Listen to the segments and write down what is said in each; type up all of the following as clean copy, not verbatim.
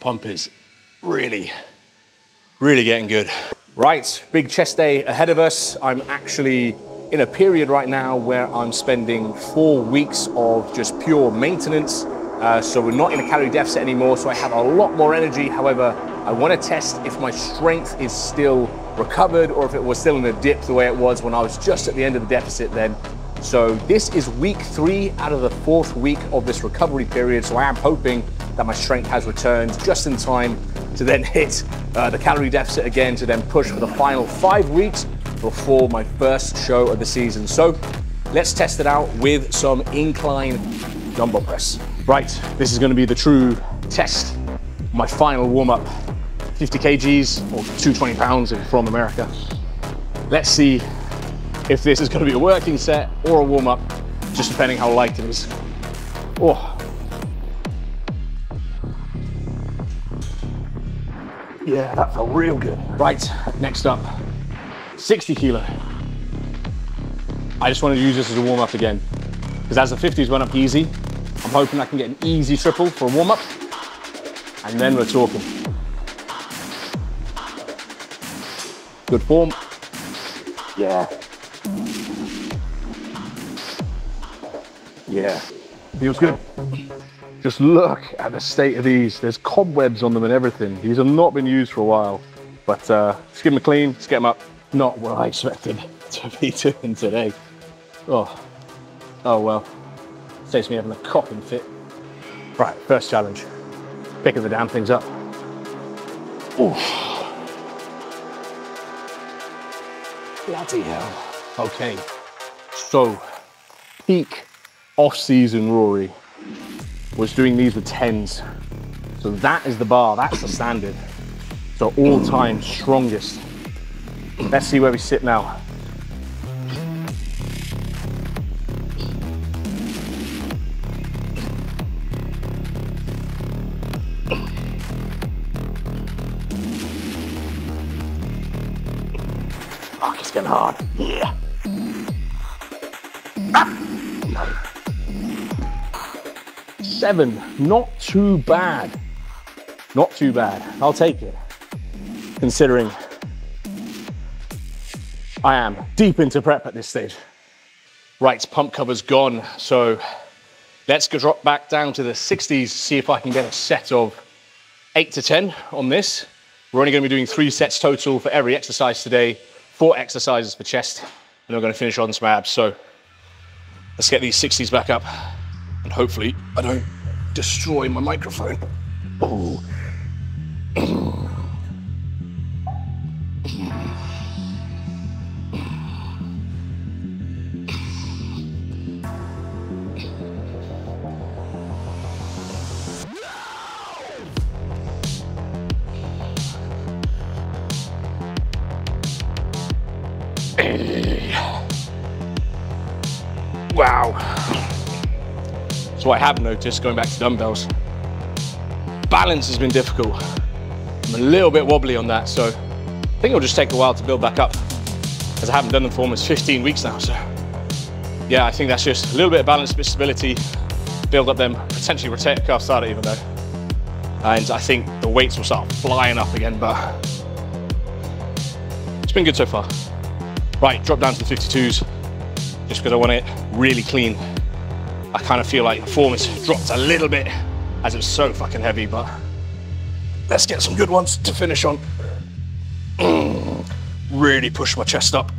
pump is really getting good. Right, big chest day ahead of us. I'm actually in a period right now where I'm spending 4 weeks of just pure maintenance. So we're not in a calorie deficit anymore, so I have a lot more energy. However, I want to test if my strength is still recovered or if it was still in a dip the way it was when I was just at the end of the deficit then. So this is week 3 out of the 4th week of this recovery period. So I am hoping that my strength has returned just in time to then hit the calorie deficit again, to then push for the final 5 weeks before my first show of the season. So let's test it out with some incline dumbbell press. Right, this is gonna be the true test. My final warm-up, 50 kgs or 220 pounds if from America. Let's see if this is gonna be a working set or a warm-up, just depending how light it is. Oh. Yeah, that felt real good. Right, next up, 60 kilo. I just wanted to use this as a warm-up again, because as the 50s went up easy, I'm hoping I can get an easy triple for a warm-up, and then we're talking. Good form. Yeah. Yeah, feels good. Just look at the state of these. There's cobwebs on them and everything. These have not been used for a while, but let's give them a clean, let's get them up. Not what I expected to be doing today. Oh well. Saves me having a coughing fit. Right, first challenge. Picking the damn things up. Oof. Bloody hell. Okay, so peak off-season Rory was doing these with 10s. So that is the bar, that's the standard. So all-time strongest. Let's see where we sit now. Fuck, it's getting hard. Yeah. Ah. 7, not too bad. Not too bad, I'll take it. Considering I am deep into prep at this stage. Right, pump cover's gone. So let's go drop back down to the 60s, see if I can get a set of 8 to 10 on this. We're only gonna be doing 3 sets total for every exercise today, 4 exercises for chest, and we're gonna finish on some abs. So let's get these 60s back up, and hopefully I don't destroy my microphone. Oh. Wow. So I have noticed, going back to dumbbells, balance has been difficult. I'm a little bit wobbly on that, so I think it'll just take a while to build back up, as I haven't done them for almost 15 weeks now. So yeah, I think that's just a little bit of balance, bit of stability, build up them, potentially rotator cuff starter even though. And I think the weights will start flying up again, but it's been good so far. Right, drop down to the 52s, just because I want it really clean. I kind of feel like the form has dropped a little bit as it's so fucking heavy, but let's get some good ones to finish on. Really push my chest up.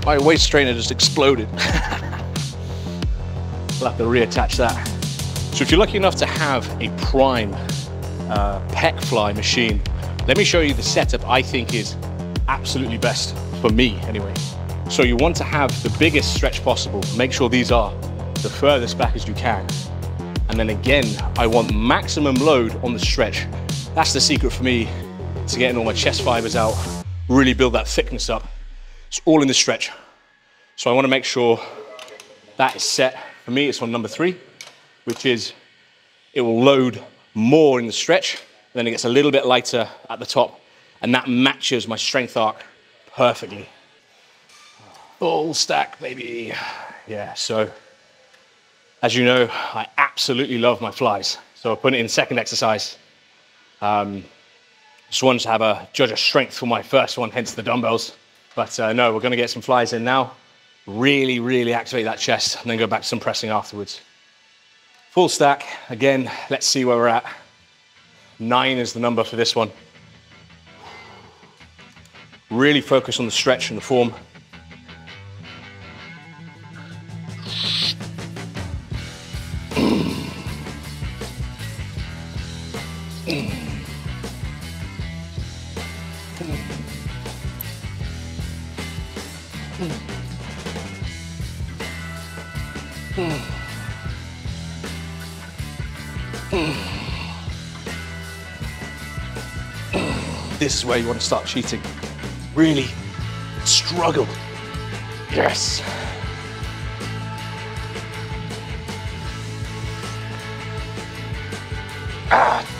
My waist trainer just exploded. I'll have to reattach that. So if you're lucky enough to have a Prime pec fly machine, let me show you the setup I think is absolutely best for me anyway. So you want to have the biggest stretch possible. Make sure these are the furthest back as you can. And then again, I want maximum load on the stretch. That's the secret for me. to getting all my chest fibers out, really build that thickness up. It's all in the stretch. So I want to make sure that is set. For me, it's on number 3, which is it will load more in the stretch, and then it gets a little bit lighter at the top, and that matches my strength arc perfectly. Full stack, baby. Yeah, so as you know, I absolutely love my flies. So I put it in second exercise. Just wanted to have a judge of strength for my first one, hence the dumbbells. But no, we're gonna get some flies in now. Really, really activate that chest and then go back to some pressing afterwards. Full stack, again, let's see where we're at. 9 is the number for this one. Really focus on the stretch and the form. This is where you want to start cheating. Really struggle. Yes.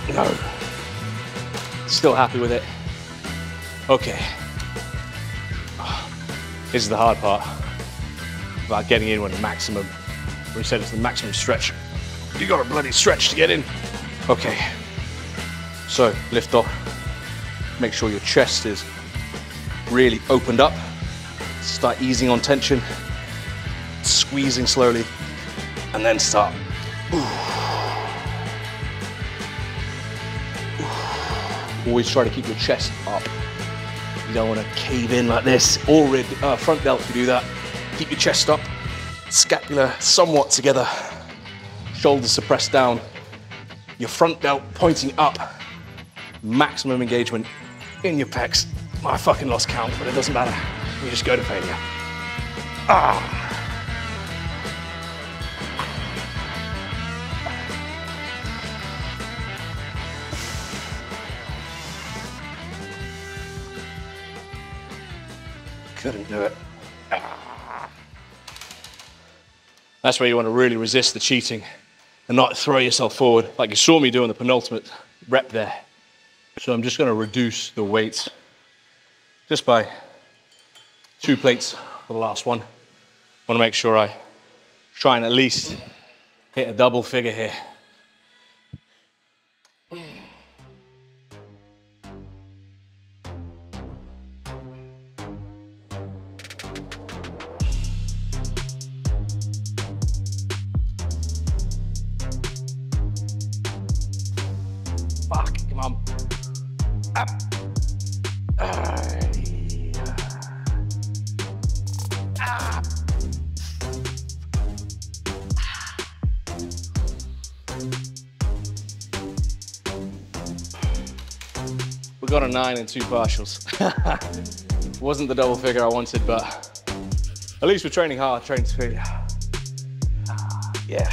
No. Still happy with it. Okay. This is the hard part about getting in when the maximum, we said it's the maximum stretch. You got a bloody stretch to get in. Okay. So lift off. Make sure your chest is really opened up. Start easing on tension, squeezing slowly, and then start. Always try to keep your chest up. You don't want to cave in like this. Or front delt if you do that. Keep your chest up, scapula somewhat together, shoulders to press down, your front delt pointing up, maximum engagement in your pecs. I fucking lost count, but it doesn't matter. You just go to failure. Couldn't do it. That's where you want to really resist the cheating and not throw yourself forward like you saw me do on the penultimate rep there. So I'm just going to reduce the weight just by 2 plates for the last one. I want to make sure I try and at least hit a double figure here. Fuck, come on. Up. We got a 9 and 2 partials. Wasn't the double figure I wanted, but at least we're training hard, training to failure. Yeah.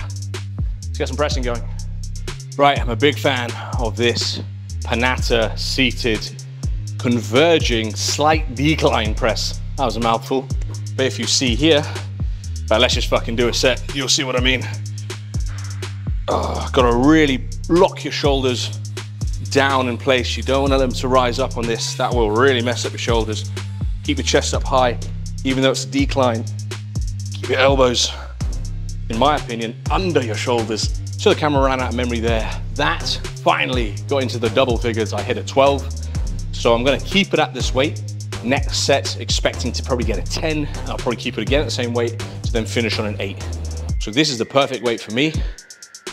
Let's get some pressing going. Right, I'm a big fan of this Panatta seated, converging, slight decline press. That was a mouthful. But if you see here, but let's just fucking do a set. You'll see what I mean. Gotta really lock your shoulders down in place. You don't want them to rise up on this. That will really mess up your shoulders. Keep your chest up high, even though it's a decline. Keep your elbows, in my opinion, under your shoulders. So the camera ran out of memory there. That finally got into the double figures. I hit a 12. So I'm gonna keep it at this weight. Next set, expecting to probably get a 10. I'll probably keep it again at the same weight to then finish on an 8. So this is the perfect weight for me.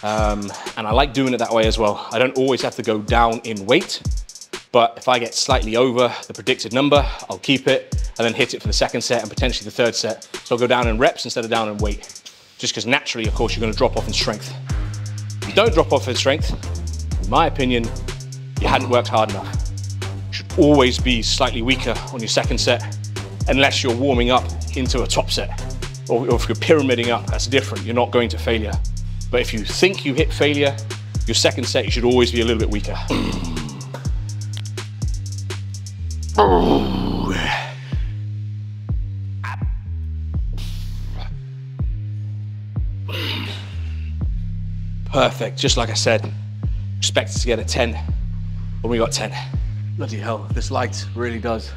And I like doing it that way as well. I don't always have to go down in weight, but if I get slightly over the predicted number, I'll keep it and then hit it for the second set and potentially the third set. So I'll go down in reps instead of down in weight, just because naturally, of course, you're gonna drop off in strength. If you don't drop off in strength, in my opinion, you hadn't worked hard enough. You should always be slightly weaker on your second set, unless you're warming up into a top set. Or if you're pyramiding up, that's different. You're not going to failure. But if you think you hit failure, your second set, you should always be a little bit weaker. Oh. Perfect, just like I said. Expected to get a 10, but we got 10. Bloody hell, this light really does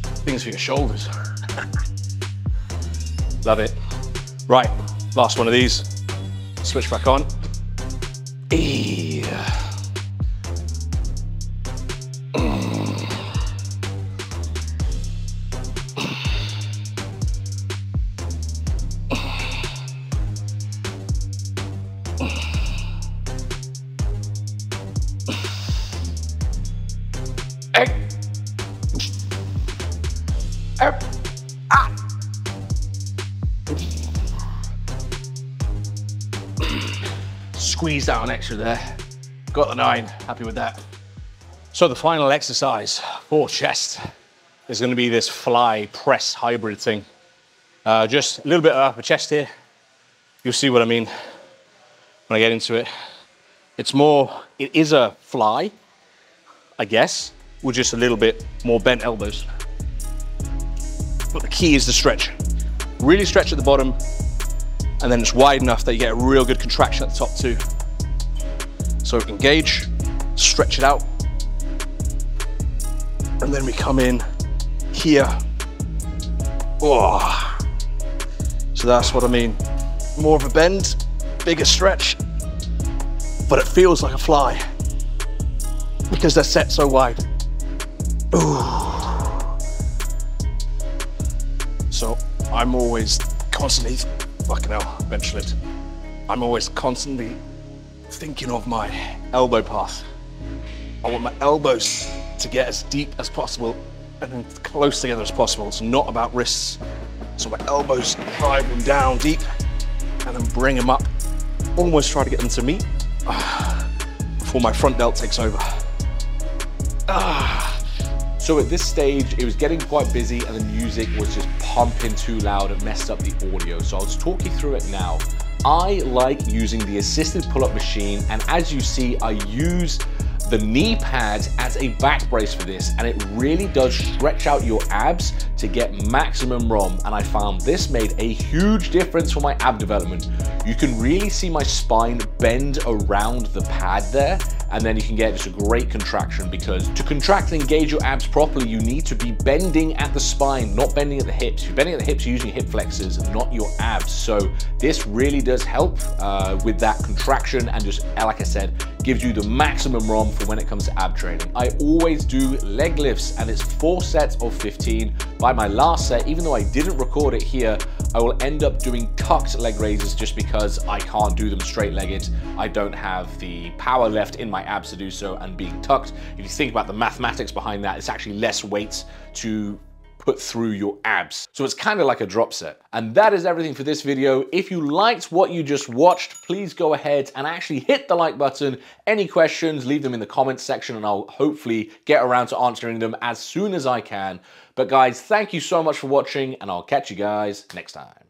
things for your shoulders. Love it. Right, last one of these. Switch back on. Squeeze out an extra there. Got the 9, happy with that. So the final exercise for chest is gonna be this fly press hybrid thing. Just a little bit of upper chest here. You'll see what I mean when I get into it. It is a fly, I guess, with just a little bit more bent elbows. But the key is to stretch. Really stretch at the bottom, and then it's wide enough that you get a real good contraction at the top too. So engage, stretch it out, and then we come in here. Oh. So that's what I mean. More of a bend, bigger stretch, but it feels like a fly because they're set so wide. Ooh. So I'm always constantly, fucking hell, bench lift. I'm always constantly thinking of my elbow path. I want my elbows to get as deep as possible and as close together as possible. It's not about wrists. So my elbows drive them down deep and then bring them up. Almost try to get them to meet before my front delt takes over. So at this stage, it was getting quite busy and the music was just pumping too loud and messed up the audio. So I'll just talk you through it now. I like using the assisted pull-up machine, and as you see, I use the knee pads as a back brace for this, and it really does stretch out your abs to get maximum ROM, and I found this made a huge difference for my ab development. You can really see my spine bend around the pad there, and then you can get just a great contraction, because to contract and engage your abs properly, you need to be bending at the spine, not bending at the hips. If you're bending at the hips, you're using hip flexors, not your abs. So this really does help with that contraction, and just, like I said, gives you the maximum ROM for when it comes to ab training. I always do leg lifts, and it's 4 sets of 15. By my last set, even though I didn't record it here, I will end up doing tucked leg raises just because I can't do them straight-legged. I don't have the power left in my abs to do so, and being tucked, if you think about the mathematics behind that, it's actually less weight to put through your abs. So it's kind of like a drop set. And that is everything for this video. If you liked what you just watched, please go ahead and actually hit the like button. Any questions, leave them in the comments section and I'll hopefully get around to answering them as soon as I can. But guys, thank you so much for watching, and I'll catch you guys next time.